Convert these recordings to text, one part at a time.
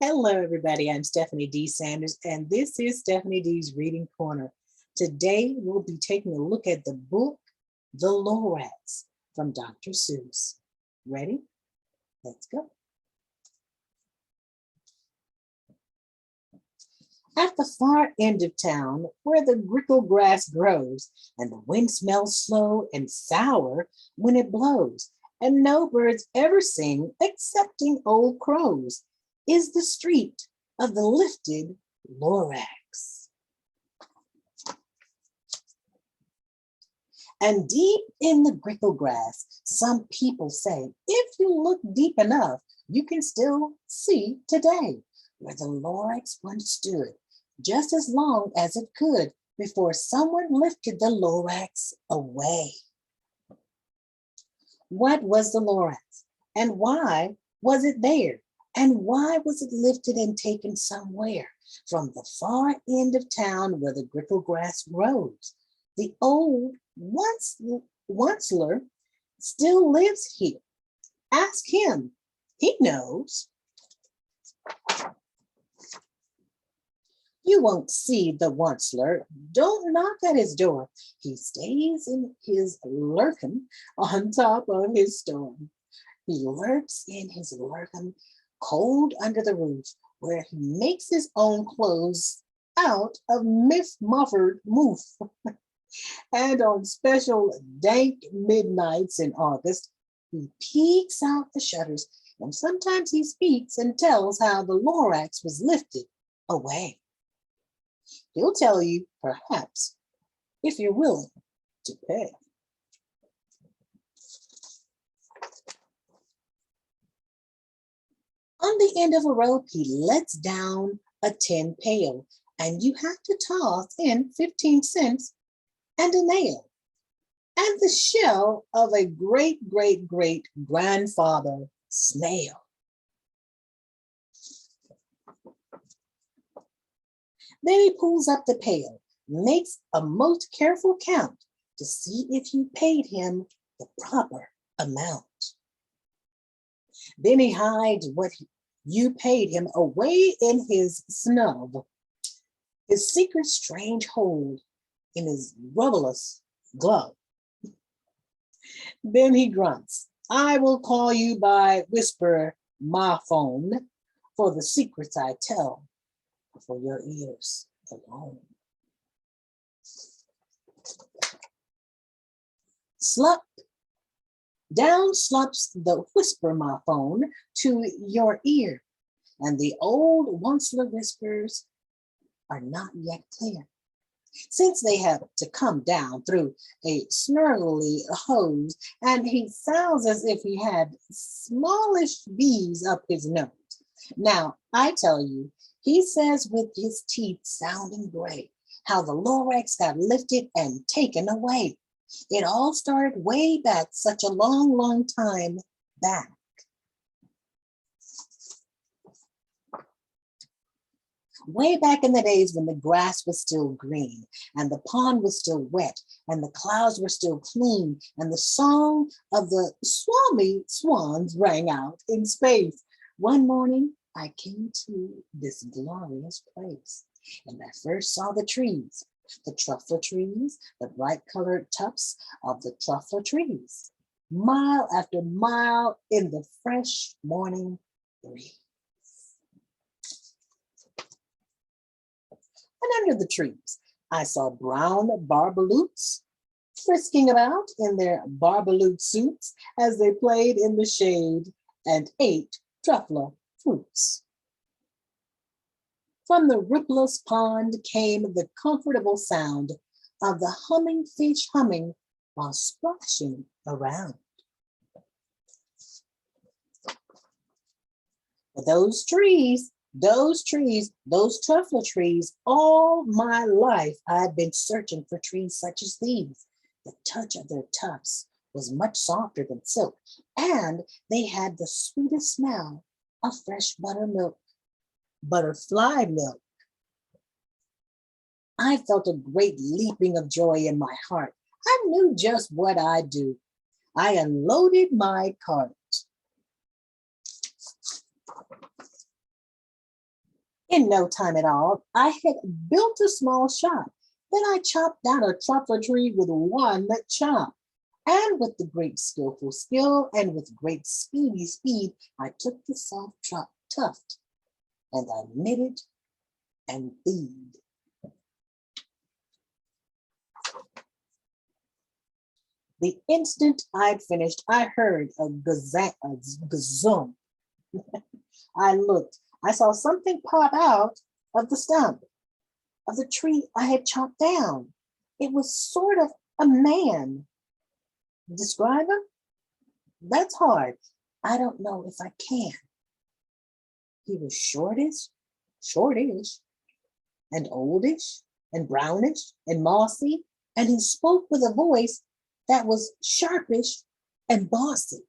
Hello, everybody. I'm Stephanie D. Sanders, and this is Stephanie D's Reading Corner. Today, we'll be taking a look at the book, The LORAX, from Dr. Suess. Ready? Let's go. At the far end of town, where the grickle grass grows, and the wind smells slow and sour when it blows, and no birds ever sing excepting old crows, is the street of the lifted LORAX. And deep in the grickle grass, some people say, if you look deep enough, you can still see today where the LORAX once stood, just as long as it could before someone lifted the LORAX away. What was the LORAX, and why was it there? And why was it lifted and taken somewhere from the far end of town where the grickle grass grows? The old onceler still lives here. Ask him, he knows. You won't see the onceler. Don't knock at his door. He stays in his lurkin on top of his storm. He lurks in his lurkin cold under the roof, where he makes his own clothes out of muffered moof. And on special dank midnights in August, he peeks out the shutters, and sometimes he speaks and tells how the LORAX was lifted away. He'll tell you, perhaps, if you're willing to pay. On the end of a rope, he lets down a tin pail, and you have to toss in 15 cents and a nail, and the shell of a great-great-great-grandfather snail. Then he pulls up the pail, makes a most careful count to see if you paid him the proper amount. Then he hides what you paid him away in his snub, his secret strange hold in his rubberless glove. Then he grunts, I will call you by whisper my phone, for the secrets I tell are for your ears alone. Slup. Down slups the whisper my phone to your ear, and the old onceler whispers are not yet clear, since they have to come down through a snarly hose, and he sounds as if he had smallish bees up his nose. Now, I tell you, he says with his teeth sounding gray, how the LORAX got lifted and taken away. It all started way back, such a long, long time back. Way back in the days when the grass was still green, and the pond was still wet, and the clouds were still clean, and the song of the swami swans rang out in space. One morning, I came to this glorious place, and I first saw the trees. The truffle trees, the bright colored tufts of the truffle trees, mile after mile in the fresh morning breeze. And under the trees, I saw brown barbaloots frisking about in their barbaloot suits as they played in the shade and ate truffle fruits. From the rippless pond came the comfortable sound of the humming fish humming while splashing around. But those truffle trees, all my life I'd been searching for trees such as these. The touch of their tufts was much softer than silk, and they had the sweetest smell of fresh butterfly milk. I felt a great leaping of joy in my heart. I knew just what I'd do. I unloaded my cart. In no time at all, I had built a small shop. Then I chopped down a truffle tree with one chop. And with the great skillful skill and with great speedy speed, I took the soft tuft and I knitted and feed. The instant I'd finished, I heard a gazoom. I looked. I saw something pop out of the stump of the tree I had chopped down. It was sort of a man. Describe him? That's hard. I don't know if I can. He was shortish, and oldish, and brownish, and mossy, and he spoke with a voice that was sharpish and bossy.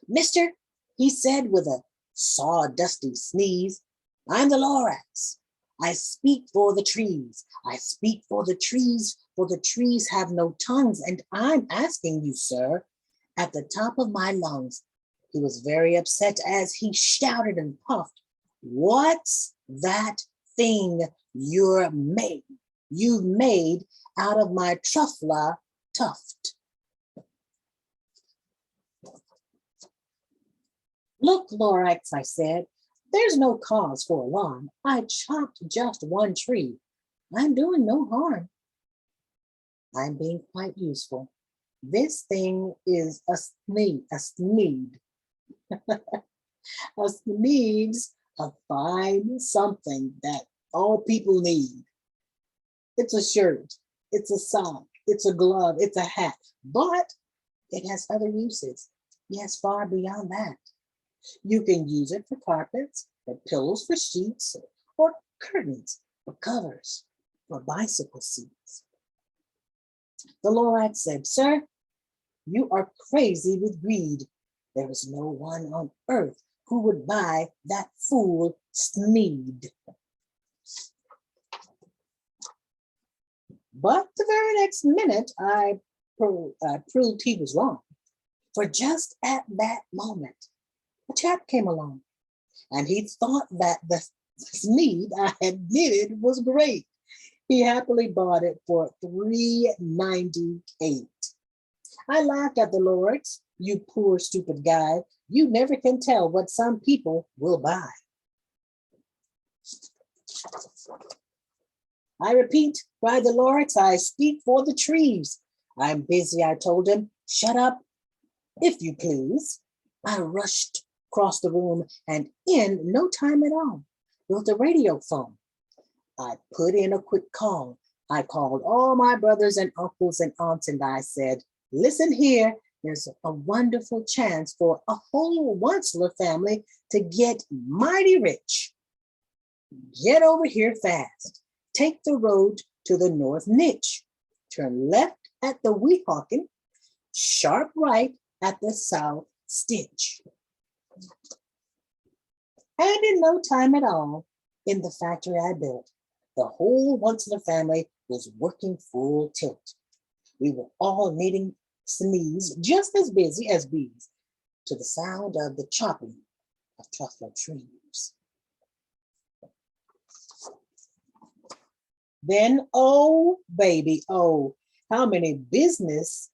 Mister, he said with a sawdusty sneeze, I'm the LORAX. I speak for the trees. I speak for the trees have no tongues, and I'm asking you, sir, at the top of my lungs. He was very upset as he shouted and puffed, what's that thing you've made out of my truffle tuft? Look, LORAX, I said, there's no cause for alarm. I chopped just one tree. I'm doing no harm. I'm being quite useful. This thing is a sneed. A sneed's a fine something that all people need. It's a shirt, it's a sock, it's a glove, it's a hat, but it has other uses. Yes, far beyond that. You can use it for carpets, for pillows, for sheets, or curtains, for covers, for bicycle seats. The LORAX said, sir, you are crazy with greed. There is no one on earth who would buy that fool sneed. But the very next minute, I proved he was wrong. For just at that moment, a chap came along, and he thought that the sneed I had knitted was great. He happily bought it for $3.98. I laughed at the LORAX. You poor stupid guy. You never can tell what some people will buy. I repeat, cried the LORAX, I speak for the trees. I'm busy, I told him. Shut up, if you please. I rushed across the room and in no time at all, built a radio phone. I put in a quick call. I called all my brothers and uncles and aunts and I said, listen here, there's a wonderful chance for a whole Onceler family to get mighty rich. Get over here fast. Take the road to the north niche. Turn left at the Weehawken, sharp right at the south stitch. And in no time at all, in the factory I built, the whole Onceler family was working full tilt. We were all knitting sneeze, just as busy as bees, to the sound of the chopping of truffle trees. Then, oh, baby, oh, how my business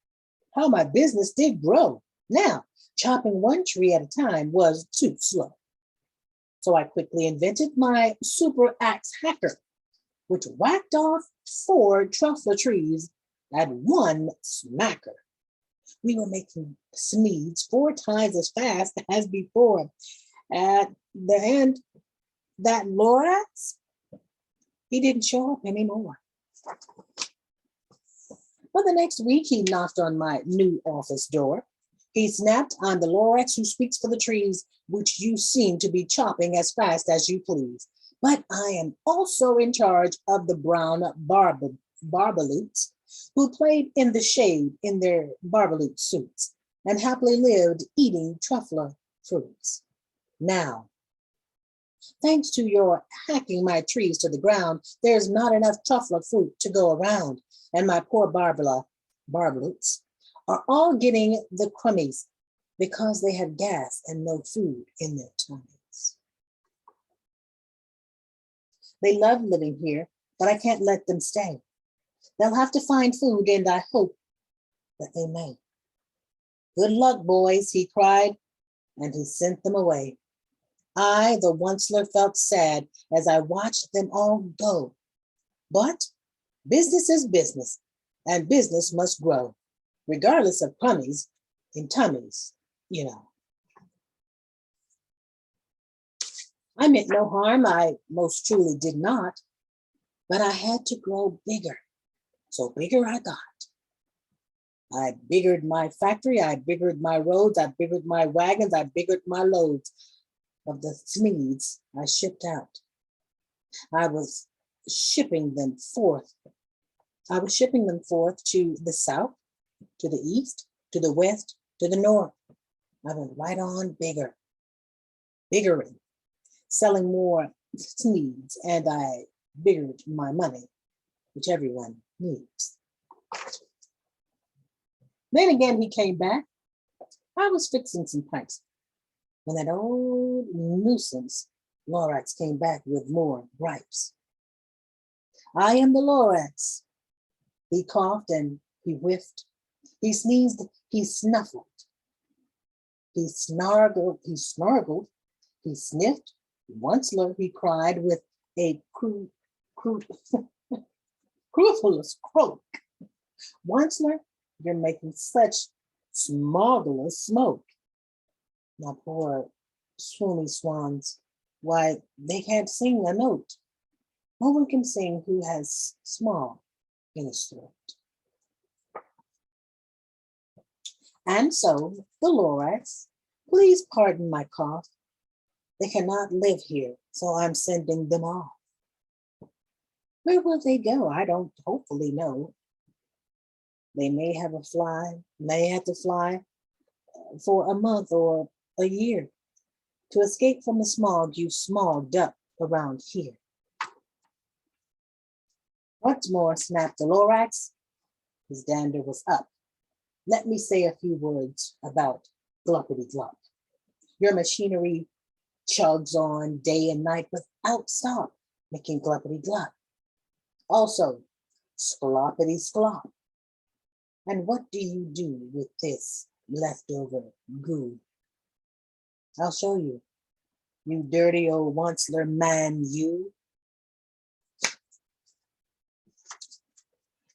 did grow. Now, chopping one tree at a time was too slow. So I quickly invented my super axe hacker, which whacked off 4 truffle trees at one smacker. We were making sneeds 4 times as fast as before. At the end, that LORAX, he didn't show up anymore. But the next week, he knocked on my new office door. He snapped, I'm the LORAX who speaks for the trees, which you seem to be chopping as fast as you please. But I am also in charge of the brown barbaloots who played in the shade in their barbaloot suits and happily lived eating truffle fruits. Now, thanks to your hacking my trees to the ground, there's not enough truffle fruit to go around, and my poor barbaloots are all getting the crummies. because they had gas and no food in their tummies. They love living here, but I can't let them stay. They'll have to find food, and I hope that they may. Good luck, boys, he cried, and he sent them away. I, the onceler, felt sad as I watched them all go. But business is business, and business must grow, regardless of crummies and tummies, you know. I meant no harm, I most truly did not, but I had to grow bigger. So bigger I got. I biggered my factory, I biggered my roads, I biggered my wagons, I biggered my loads of the Smedes I shipped out. I was shipping them forth. I was shipping them forth to the south, to the east, to the west, to the north. I went right on biggering, selling more Smedes, and I biggered my money, which everyone needs. Then again, he came back. I was fixing some pipes when that old nuisance, LORAX, came back with more gripes. I am the LORAX. He coughed and he whiffed. He sneezed, he snuffled. He snargled, he sniffed. Once he cried with a scrupulous croak. Onceler, you're making such smogglous smoke. My poor swoony swans, why, they can't sing a note. No one can sing who has small in his throat. And so, the LORAX, please pardon my cough. They cannot live here, so I'm sending them off. Where will they go? I don't hopefully know. They may have to fly for a month or a year to escape from the smog you smogged up around here. Once more, snapped the LORAX. His dander was up. Let me say a few words about Gluppity Glup. Your machinery chugs on day and night without stop, making Gluppity Glup. Also, Skloppity Sklop. And what do you do with this leftover goo? I'll show you. You dirty old onceler man, you.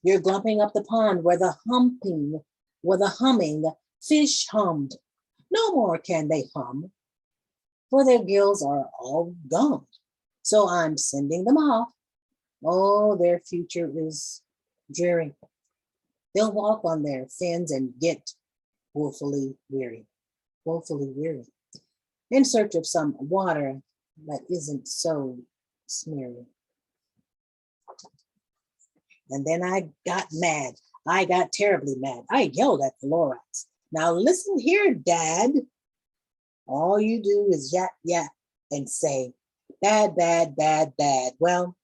You're glumping up the pond where the humming fish hummed. No more can they hum, for their gills are all gummed. So I'm sending them off. Oh, their future is dreary. They'll walk on their fins and get woefully weary, in search of some water that isn't so smeary. And then I got mad. I got terribly mad. I yelled at the LORAX. Now listen here, Dad. All you do is yap, yap, and say, bad, bad, bad, bad. Well,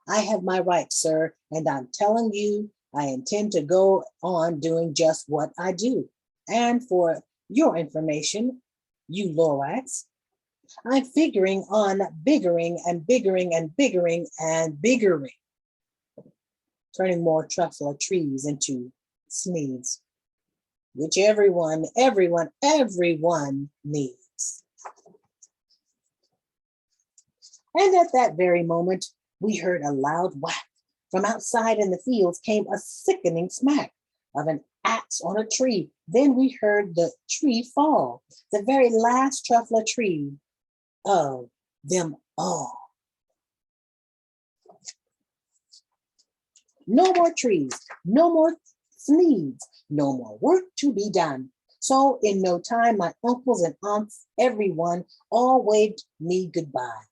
I have my rights, sir, and I'm telling you, I intend to go on doing just what I do. And for your information, you LORAX, I'm figuring on biggering and biggering and biggering and biggering, turning more truffle trees into Smedes, which everyone needs. And at that very moment, we heard a loud whack. From outside in the fields came a sickening smack of an axe on a tree. Then we heard the tree fall, the very last truffle tree of them all. No more trees, no more Smedes, no more work to be done. So in no time, my uncles and aunts, everyone, all waved me goodbye.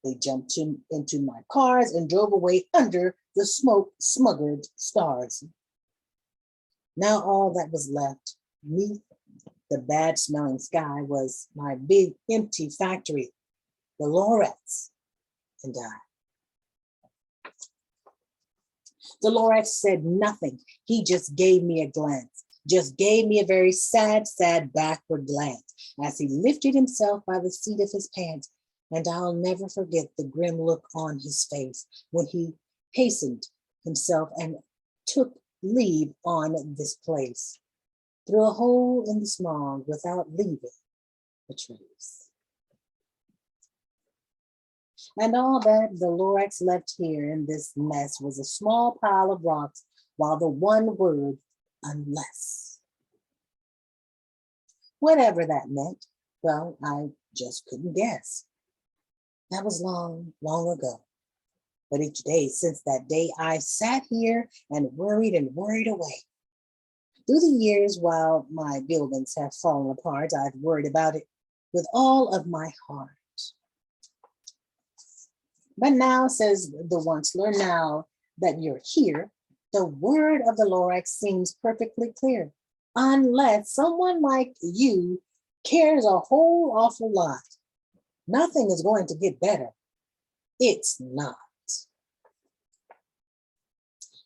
They jumped into my cars and drove away under the smoke-smuggered stars. Now all that was left, beneath the bad-smelling sky, was my big empty factory, the LORAX, and I. The LORAX said nothing. He just gave me a glance. just gave me a very sad, sad backward glance as he lifted himself by the seat of his pants, and I'll never forget the grim look on his face when he hastened himself and took leave on this place through a hole in the smog without leaving a trace. And all that the LORAX left here in this mess was a small pile of rocks, while the one word, unless. Whatever that meant, well, I just couldn't guess. That was long, long ago. But each day since that day, I sat here and worried away. Through the years, while my buildings have fallen apart, I've worried about it with all of my heart. But now, says the onceler, now that you're here, the word of the LORAX seems perfectly clear. Unless someone like you cares a whole awful lot, nothing is going to get better. It's not.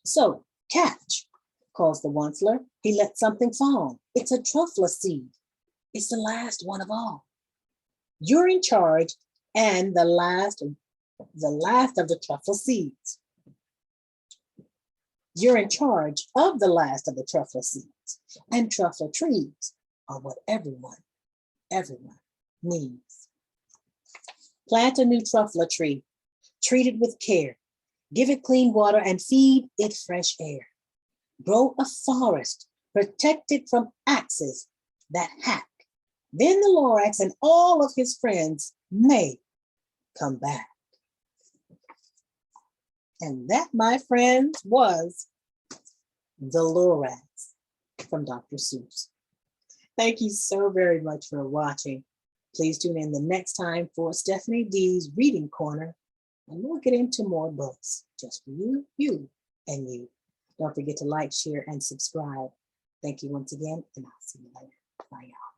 So catch, calls the onceler. He let something fall. It's a truffle seed. It's the last one of all. You're in charge and the last of the truffle seeds. You're in charge of the last of the truffle seeds, and truffle trees are what everyone needs. Plant a new truffle tree, treat it with care, give it clean water and feed it fresh air. Grow a forest, protect it from axes that hack. Then the LORAX and all of his friends may come back. And that, my friends, was the LORAX from Dr. Suess. Thank you so very much for watching. Please tune in the next time for Stephanie D's Reading Corner, and we'll get into more books just for you, you, and you. Don't forget to like, share, and subscribe. Thank you once again, and I'll see you later. Bye, y'all.